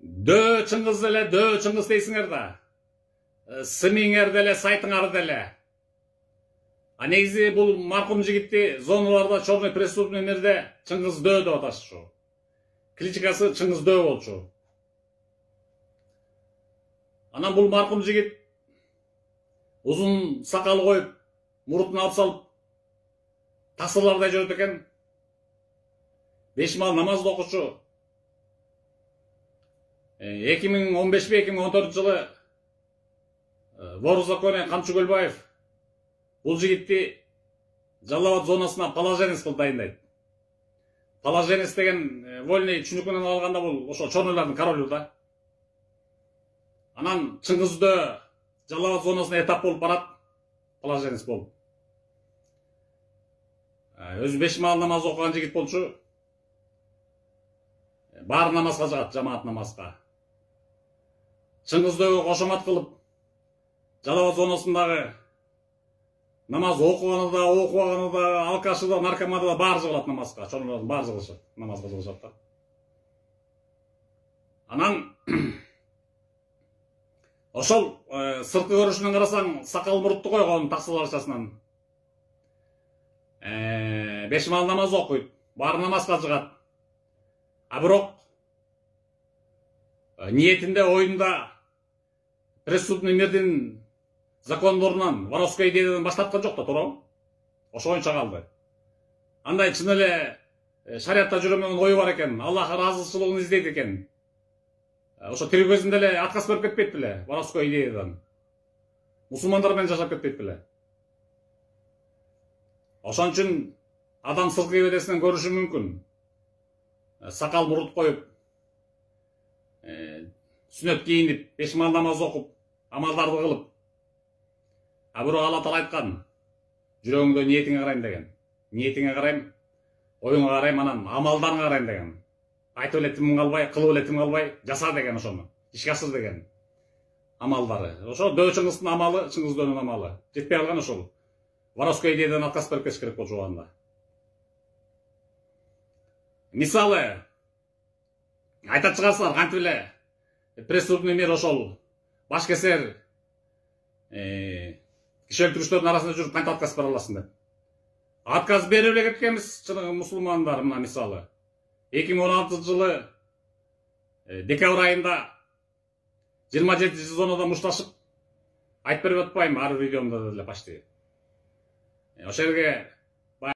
Дөө Чыңгыз эле, дөө Чыңгыз дейсиңер да. Сымиңер деле, сайтыңар деле. А негизи бул маркум жигитти зоналарда черный преступный мирде Чыңгыз дөө деп аташчу. Кличкасы Чыңгыз дөө болчу. Анан бул маркум жигит узун сакал коюп, мурутун алып салып, тасырлардай жүрөт экен. 5 мал намаз окучу. 2015-2014 жылы вор в законе Камчы Көлбаев бул жигитти Жалал Абад зонасына положенец кылып дайындайт. Положенец деген вольный түшүнүкүнөн алганда бул ошо чорнойлордун королу да. Анан Чыңгызды Жалал Абад зонасына этап болуп барат, положенец болуп. Өзү 5 мал намаз окуган жигит болчу. Бар намазга жыгат, жамаат намазга. Чыңгыздөгө кошомат кылып, Жалал Абад зонасындагы намаз окуганы да, окубаганы да, алкашы да, наркоманы да баары жыгылат намазга, чоңдордун баары жыгылышат, намазга жыгылышат да. Анан ошол сырткы көрүшүнөн карасаң, сакал мурутту койгон таксыларчасынан. 5 мал намаз окуйт, баары намазга жыгат. А бирок ниетинде, оюнда преступный мирдин закондорунан, воровской идеядан баш тарткан жок да, туурабы? Ошо боюнча калды. Андай чын эле шариатта жүрөм ою бар экен, Аллах ыраазычылыгын издейт экен. Ошо тирүү кезинде эле отказ берип кетпейт беле, воровской идеядан. Мусулмандар менен жашап кетпейт беле. Ошон үчүн адам сырткы кебедесинен көрүшү мүмкүн. Сакал мурут коюп, сүнөт кийинип, 5 мал намаз окуп, амалдарды кылып. А бирок Алла Таала айткан, жүрөгүңдө ниетиңе карайм деген. Ниетиңе карайм, оюңа карайм, анан амалдарыңа карайм деген. Айтып эле тим калбай, кылып эле тим калбай, жаса деген ошону. Ишке ашыр деген амалдары. Ошо дөө Чыңгыздын амалы, Чыңгыз дөөнүн амалы. Жетпей калган ошол. Воровской идеядан отказ берип кетиш керек болчу убагында. Мисалы, айтат чыгарсыздар, кантип эле преступный мир ошол баш кесер киши өлтүрүштөрдүн арасында жүрүп кантип отказ бере аласың деп. Отказ берип эле кеткенбиз, чыныгы мусулмандар, мына мисалы. 2016 жылы декабрь айында 27 зонада мушташып айтып берип атпайм ар видеомда деле почти. Ошол жерге